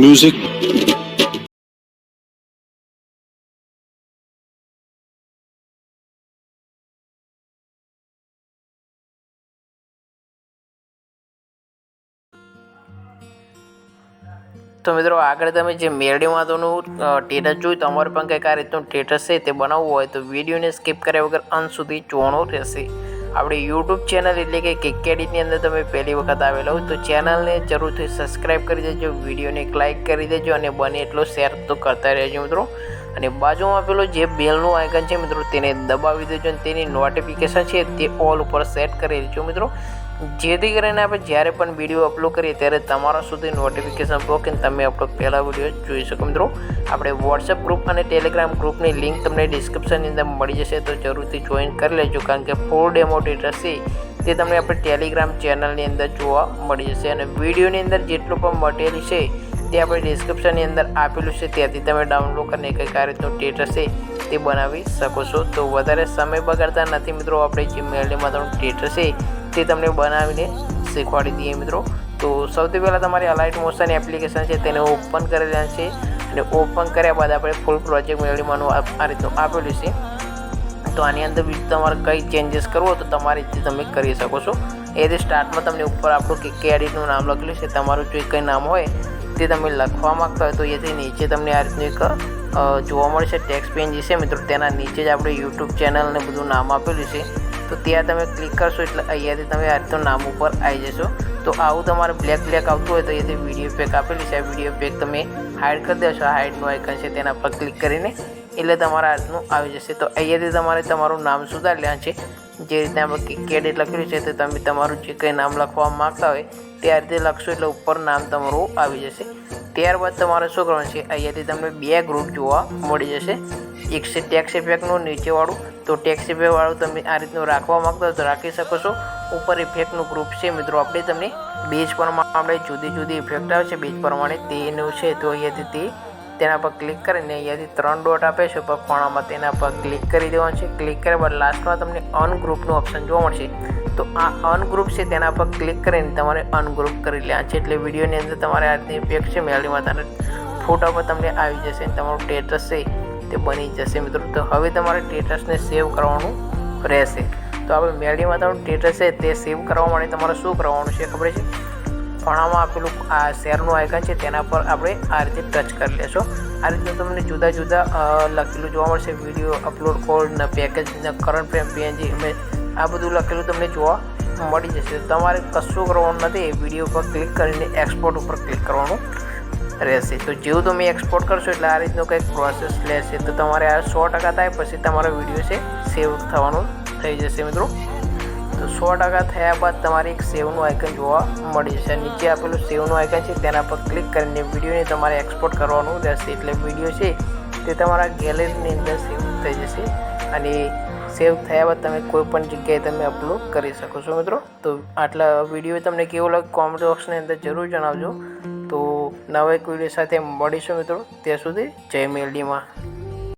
music. તો મિત્રો આગળ તમે જે મેલડી માધવનું સ્ટેટસ જોયું, તમારે પણ કંઈક આ રીતનું સ્ટેટસ છે તે બનાવવું હોય તો વિડીયોને સ્કીપ કર્યા વગર અંત સુધી જોવાનું રહેશે. આપણી યુટ્યુબ ચેનલ એટલે કે KKEditની અંદર તમે પહેલી વખત આવેલા હોય તો ચેનલને જરૂરથી સબસ્ક્રાઈબ કરી દેજો, વિડીયોને એક લાઇક કરી દેજો અને બને એટલો શેર તો કરતા રહેજો મિત્રો. અને બાજુમાં પેલો જે બેલનું આઇકન છે મિત્રો તેને દબાવી દેજો અને તેની નોટિફિકેશન છે તે ઓલ ઉપર સેટ કરી દેજો મિત્રો, જેથી કરીને આપણે જ્યારે પણ વિડીયો અપલોડ કરીએ ત્યારે તમારા સુધી નોટિફિકેશન પહોંચે અને તમે આપણો પહેલા વિડીયો જોઈ શકો મિત્રો. આપણે વોટ્સએપ ગ્રુપ અને ટેલિગ્રામ ગ્રુપની લિંક તમને ડિસ્ક્રિપ્શનની અંદર મળી જશે તો જરૂરથી જોઈન કરી લેજો, કારણ કે ફૂલ ડેમો ડેટા છે તે તમને આપણે ટેલિગ્રામ ચેનલની અંદર જોવા મળી જશે. અને વિડીયોની અંદર જેટલું પણ મટીરિયલ છે તે આપણે ડિસ્ક્રિપ્શનની અંદર આપેલું છે, ત્યાંથી તમે ડાઉનલોડ કરીને કંઈક આ રીતનું સ્ટેટસ છે તે બનાવી શકો છો. તો વધારે સમય બગાડતા નથી મિત્રો, આપણે જે મેલડી માધવનું સ્ટેટસ છે તે તમને બનાવીને શીખવાડી દઈએ મિત્રો. તો સૌથી પહેલાં તમારી અલાઇટ મોશન એપ્લિકેશન છે તેને ઓપન કરી લેવાનું છે અને ઓપન કર્યા બાદ આપણે ફૂલ પ્રોજેક્ટ મેલડીમાંનું આ રીતનું આપેલું છે. તો આની અંદર બીજું તમારે કંઈ ચેન્જીસ કરવો તો તમારી રીતે તમે કરી શકો છો. એથી સ્ટાર્ટમાં તમને ઉપર આપણું KKEditનું નામ લખેલું છે, તમારું જો કંઈ નામ હોય તે તમે લખવા માગતા હોય તો એથી નીચે તમને આ રીતનું એક જોવા મળશે ટેક્સ્ટ પેજ છે મિત્રો, તેના નીચે જ આપણે યુટ્યુબ ચેનલને બધું નામ આપેલું છે. તો ત્યાં તમે ક્લિક કરશો એટલે અહીંયાથી તમે આ રીતનું નામ ઉપર આવી જશો. તો આવું તમારે બ્લેક આવતું હોય તો અહીંયાથી વિડીયો પેક આપેલી છે, આ વિડીયો પેક તમે હાઇડ કરી દેશો. હાઇડનું આઇકન છે તેના પર ક્લિક કરીને એટલે તમારા આ રીતનું આવી જશે. તો અહીંયાથી તમારે તમારું નામ સુધારી લેવાનું છે, જે રીતે આપણે KKEdit લખેલું છે તો તમે તમારું જે કંઈ નામ લખવા માગતા હોય તે આ રીતે લખશો એટલે ઉપર નામ તમારું આવી જશે. ત્યારબાદ તમારે શું કરવાનું છે, અહીંયાથી તમને બે ગ્રુપ જોવા મળી જશે. એક છે ટેક્સ ઇફેક્ટનું નીચેવાળું, તો ટેક્સ ઇફેક્ટવાળું તમે આ રીતનું રાખવા માગતા હોય તો રાખી શકો છો. ઉપર ઇફેક્ટનું ગ્રુપ છે મિત્રો, આપણે તમને બેઝ પ્રમાણે આપણે જુદી ઇફેક્ટ આવે છે બેઝ પ્રમાણે તેનું છે. તો અહીંયાથી તેના પર ક્લિક કરીને અહીંયાથી 3 ડોટ આપે છે ઉપર ખૂણામાં, તેના પર ક્લિક કરી દેવાનું છે. ક્લિક કર્યા બાદ લાસ્ટમાં તમને અનગ્રુપનું ઓપ્શન જોવા મળશે, તો આ અનગ્રુપ છે તેના પર ક્લિક કરીને તમારે અનગ્રુપ કરી લેવાનું છે. એટલે વિડીયોની અંદર તમારે આ રીતની ઇફેક્ટ છે મેલડી માતાના ફોટા પર તમને આવી જશે અને તમારું સ્ટેટસ છે તે બની જશે મિત્રો. તો હવે તમારે સ્ટેટસને સેવ કરવાનું રહેશે. તો આપણે મેલડી માતાનું સ્ટેટસ છે તે સેવ કરવા માટે તમારે શું કરવાનું છે ખબર છે, ખૂણામાં આપેલું આ શેરનું આઇકન છે તેના પર આપણે આ રીતે ટચ કરી લેશો. આ રીતનું તમને જુદા લખેલું જોવા મળશે, વિડીયો અપલોડ કોડ ને પેકેજ ને કરંટ ફ્રેમ PNG ઇમેજ આ બધું લખેલું તમને જોવા મળી જશે. તમારે કશું કરવાનું નથી, વિડીયો પર ક્લિક કરીને એક્સપોર્ટ ઉપર ક્લિક કરવાનું રહેશે. તો જેવું તમે એક્સપોર્ટ કરશો એટલે આ રીતનું કંઈક પ્રોસેસ લેશે. તો તમારે આ 100% થાય પછી તમારો વિડીયો છે સેવ થવાનું થઈ જશે મિત્રો. તો 100% થયા બાદ તમારે એક સેવનું આઇકન જોવા મળી જશે. નીચે આપેલું સેવનું આઇકન છે તેના પર ક્લિક કરીને વિડીયોને તમારે એક્સપોર્ટ કરવાનું રહેશે. એટલે વિડીયો છે તે તમારા ગેલેરીની અંદર સેવ થઈ જશે અને સેવ થયા બાદ તમે કોઈ પણ જગ્યાએ તમે અપલોડ કરી શકો છો મિત્રો. તો આટલા વિડીયો તમને કેવો લાગે કોમેન્ટ બોક્સની અંદર જરૂર જણાવજો. તો નવા એક વિડીયો સાથે મળીશું મિત્રો, ત્યાં સુધી જય મેલડીમાં.